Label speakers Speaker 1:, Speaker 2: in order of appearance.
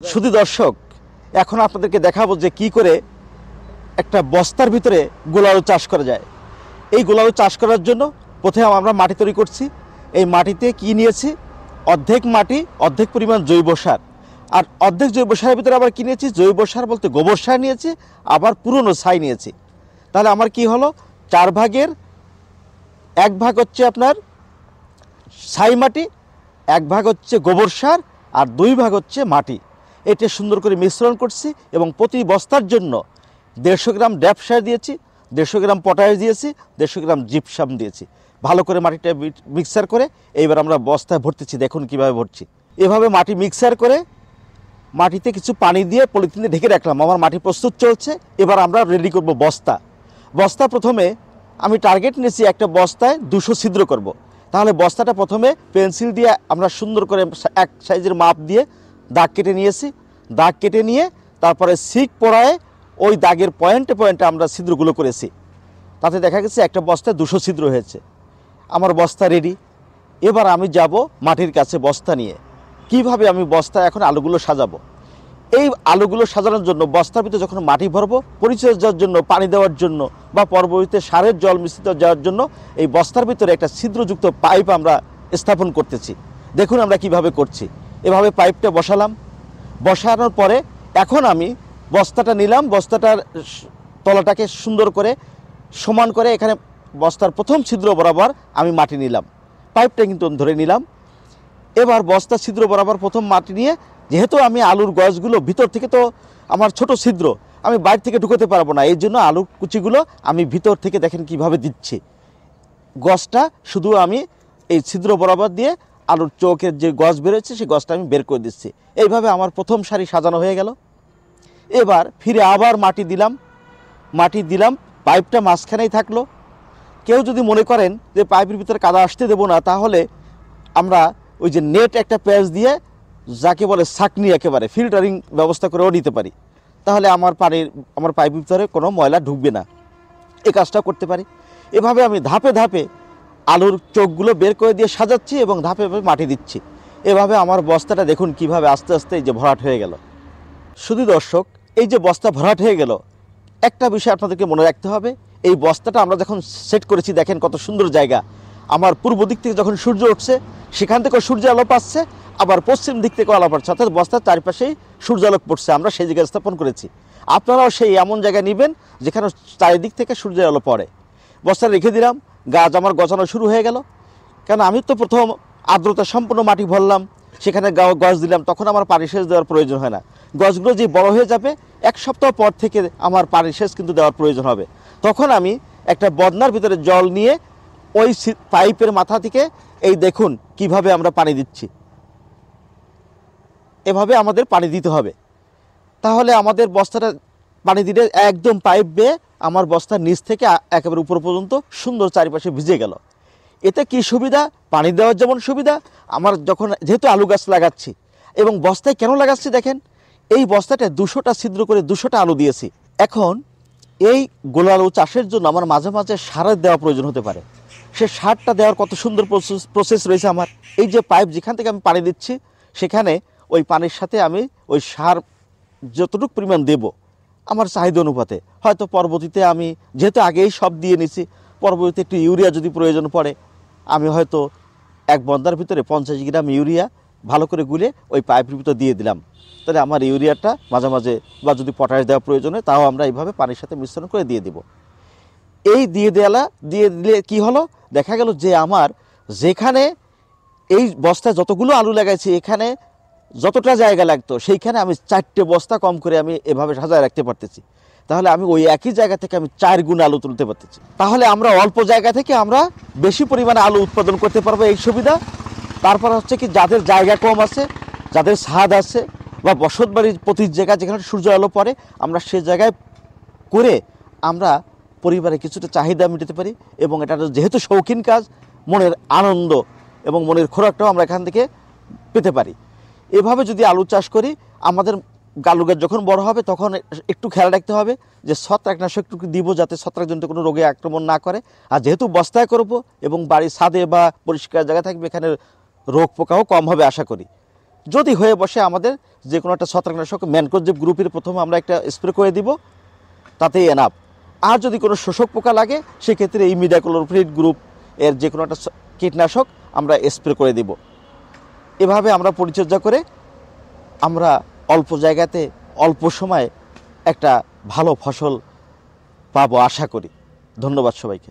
Speaker 1: শুধু দর্শক, এখন আপনাদেরকে দেখাবো যে কি করে একটা বস্তার ভিতরে গোলালু চাষ করা যায়। এই গোলালু চাষ করার জন্য প্রথমে আমরা মাটি তৈরি করছি। এই মাটিতে কি নিয়েছি, অর্ধেক মাটি, অর্ধেক পরিমাণ জৈব সার, আর অর্ধেক জৈব সারের ভিতরে আবার কি নিয়েছি, জৈব সার বলতে গোবর সার নিয়েছি, আবার পুরনো ছাই নিয়েছি। তাহলে আমার কি হলো, 4 ভাগের 1 ভাগ হচ্ছে আপনার ছাই মাটি, 1 ভাগ হচ্ছে গোবর সার, আর 2 ভাগ হচ্ছে মাটি। এটা সুন্দর করে মিশ্রণ করছি এবং প্রতি বস্তার জন্য 150 গ্রাম ড্যাপ সার দিয়েছি, 150 গ্রাম পটাশ দিয়েছি, 150 গ্রাম জিপসাম দিয়েছি। ভালো করে মাটিটা মিক্সার করে এইবার আমরা বস্তায় ভরতেছি। দেখুন কিভাবে ভরছি। এভাবে মাটি মিক্সার করে মাটিতে কিছু পানি দিয়ে পলিথিনে ঢেকে রাখলাম। আমার মাটি প্রস্তুত চলছে। এবার আমরা রেডি করব বস্তা। বস্তা প্রথমে আমি টার্গেট নিয়েছি একটা বস্তায় 200 ছিদ্র করব। তাহলে বস্তাটা প্রথমে পেন্সিল দিয়ে আমরা সুন্দর করে এক সাইজের মাপ দিয়ে দাগ কেটে নিয়েছি। দাগ কেটে নিয়ে তারপরে সিক পড়ায় ওই দাগের পয়েন্টে পয়েন্টে আমরা ছিদ্রগুলো করেছি। তাতে দেখা গেছে একটা বস্তায় 200 ছিদ্র হয়েছে। আমার বস্তা রেডি। এবার আমি যাব মাটির কাছে বস্তা নিয়ে। কিভাবে আমি বস্তা এখন আলুগুলো সাজাবো। এই আলুগুলো সাজানোর জন্য বস্তার ভিতরে যখন মাটি ভরবো, পরিচর্যার জন্য, পানি দেওয়ার জন্য বা পরবর্তীতে সারের জল মিশ্রিত যাওয়ার জন্য এই বস্তার ভিতরে একটা ছিদ্রযুক্ত পাইপ আমরা স্থাপন করতেছি। দেখুন আমরা কিভাবে করছি। এভাবে পাইপটা বসালাম। বসানোর পরে এখন আমি বস্তাটা নিলাম। বস্তাটার তলাটাকে সুন্দর করে সমান করে এখানে বস্তার প্রথম ছিদ্র বরাবর আমি মাটি নিলাম। পাইপটা কিন্তু ধরে নিলাম। এবার বস্তা ছিদ্র বরাবর প্রথম মাটি নিয়ে, যেহেতু আমি আলুর গছগুলো ভিতর থেকে, তো আমার ছোট ছিদ্র, আমি বাইরে থেকে ঢুকাতে পারবো না, এই জন্য আলু কুচিগুলো আমি ভিতর থেকে দেখেন কিভাবে দিচ্ছি। গছটা শুধু আমি এই ছিদ্র বরাবর দিয়ে আলুর চৌকের যে গছ বেরোচ্ছে সেই গছটা আমি বের করে দিচ্ছি। এইভাবে আমার প্রথম সারি সাজানো হয়ে গেল। এবার ফিরে আবার মাটি দিলাম। পাইপটা মাঝখানেই থাকলো। কেউ যদি মনে করেন যে পাইপের ভিতরে কাদা আসতে দেবো না, তাহলে আমরা ওই যে নেট একটা প্যাচ দিয়ে, যাকে বলে ছাঁকনি, একেবারে ফিল্টারিং ব্যবস্থা করেও নিতে পারি। তাহলে আমার পাইপের ভিতরে কোনো ময়লা ঢুকবে না। এই কাজটা করতে পারি। এভাবে আমি ধাপে ধাপে আলুর চোখগুলো বের করে দিয়ে সাজাচ্ছি এবং ধাপে ধাপে মাটি দিচ্ছি। এভাবে আমার বস্তাটা দেখুন কিভাবে আস্তে আস্তে এই যে ভরাট হয়ে গেল। শুধু দর্শক, এই যে বস্তা ভরাট হয়ে গেল, একটা বিষয় আপনাদেরকে মনে রাখতে হবে। এই বস্তাটা আমরা যখন সেট করেছি, দেখেন কত সুন্দর জায়গা। আমার পূর্ব দিক থেকে যখন সূর্য উঠছে, সেখান থেকেও সূর্যের আলো পাচ্ছে, আবার পশ্চিম দিক থেকেও আলো পাচ্ছে, অর্থাৎ বস্তার চারপাশেই সূর্যালোক পড়ছে। আমরা সেই জায়গায় স্থাপন করেছি। আপনারাও সেই এমন জায়গায় নেবেন যেখানে চারিদিক থেকে সূর্যের আলো পড়ে। বস্তা রেখে দিলাম। গাছ আমার গজানো শুরু হয়ে গেল। কারণ আমি তো প্রথম আর্দ্রতা সম্পূর্ণ মাটি ভরলাম, সেখানে গাছ দিলাম, তখন আমার পানি সেচ দেওয়ার প্রয়োজন হয় না। গাছগুলো যে বড় হয়ে যাবে, 1 সপ্তাহ পর থেকে আমার পানি সেচ কিন্তু দেওয়ার প্রয়োজন হবে। তখন আমি একটা বদনার ভিতরে জল নিয়ে ওই পাইপের মাথা থেকে, এই দেখুন কিভাবে আমরা পানি দিচ্ছি। এভাবে আমাদের পানি দিতে হবে। তাহলে আমাদের বস্তাটা পানি দিলে একদম পাইপ বেয়ে আমার বস্তার নিচ থেকে একেবারে উপর পর্যন্ত সুন্দর চারিপাশে ভিজে গেল। এতে কি সুবিধা, পানি দেওয়ার যেমন সুবিধা, আমার যখন যেহেতু আলু গাছ লাগাচ্ছি, এবং বস্তায় কেন লাগাচ্ছি দেখেন, এই বস্তাটা 200টা ছিদ্র করে 200টা আলু দিয়েছি। এখন এই গোলালু চাষের জন্য আমার মাঝে মাঝে সারের দেওয়া প্রয়োজন হতে পারে। সে সারটা দেওয়ার কত সুন্দর প্রসেস রয়েছে আমার। এই যে পাইপ যেখান থেকে আমি পানি দিচ্ছি, সেখানে ওই পানির সাথে আমি ওই সার যতটুকু পরিমাণ দেব আমার চাহিদা অনুপাতে। হয়তো পরবর্তীতে আমি যেহেতু আগেই সব দিয়ে নিছি, পরবর্তীতে একটু ইউরিয়া যদি প্রয়োজন পড়ে, আমি হয়তো এক বন্দার ভিতরে 50 গ্রাম ইউরিয়া ভালো করে গুলে ওই পাইপের ভিতর দিয়ে দিলাম। তাহলে আমার ইউরিয়াটা মাঝে মাঝে, বা যদি পটাশ দেওয়া প্রয়োজন হয়, তাও আমরা এইভাবে পানির সাথে মিশ্রণ করে দিয়ে দিব। এই দিয়ে দিলে কি হলো, দেখা গেল যে আমার যেখানে এই বস্তায় যতগুলো আলু লাগাইছি, এখানে যতটা জায়গা লাগতো সেইখানে আমি 4টে বস্তা কম করে আমি এভাবে সাজায় রাখতে পারতেছি। তাহলে আমি ওই একই জায়গা থেকে আমি 4 গুণ আলু তুলতে পারতেছি। তাহলে আমরা অল্প জায়গা থেকে আমরা বেশি পরিমাণে আলু উৎপাদন করতে পারবো, এই সুবিধা। তারপর হচ্ছে কি, যাদের জায়গা কম আছে, যাদের ছাদ আছে, বা বসত বাড়ির প্রতি জায়গা যেখানে সূর্য আলো পড়ে, আমরা সে জায়গায় করে আমরা পরিবারে কিছুটা চাহিদা মেটাতে পারি। এবং এটা যেহেতু শৌখিন কাজ, মনের আনন্দ এবং মনের খোরাকটাও আমরা এখান থেকে পেতে পারি। এভাবে যদি আলু চাষ করি, আমাদের আলু গাছ যখন বড় হবে, তখন একটু খেয়াল রাখতে হবে যে ছত্রাকনাশক একটু দিব, যাতে ছত্রাকজনিত কোনো রোগে আক্রমণ না করে। আর যেহেতু বস্তায় করব এবং বাড়ির ছাদে বা পরিষ্কার জায়গা থাকবে, এখানে রোগ পোকাও কম হবে আশা করি। যদি হয়ে বসে আমাদের যে কোনো একটা ছত্রাকনাশক ম্যানকোজেব গ্রুপের প্রথমে আমরা একটা স্প্রে করে দিব, তাতেই এনাফ। আর যদি কোনো শোষক পোকা লাগে সেক্ষেত্রে এই ইমিডাক্লোপিরিড গ্রুপ এর যে কোনো একটা কীটনাশক আমরা স্প্রে করে দিব। এভাবে আমরা পরিচর্যা করে আমরা অল্প জায়গাতে অল্প সময়ে একটা ভালো ফসল পাবো আশা করি। ধন্যবাদ সবাইকে।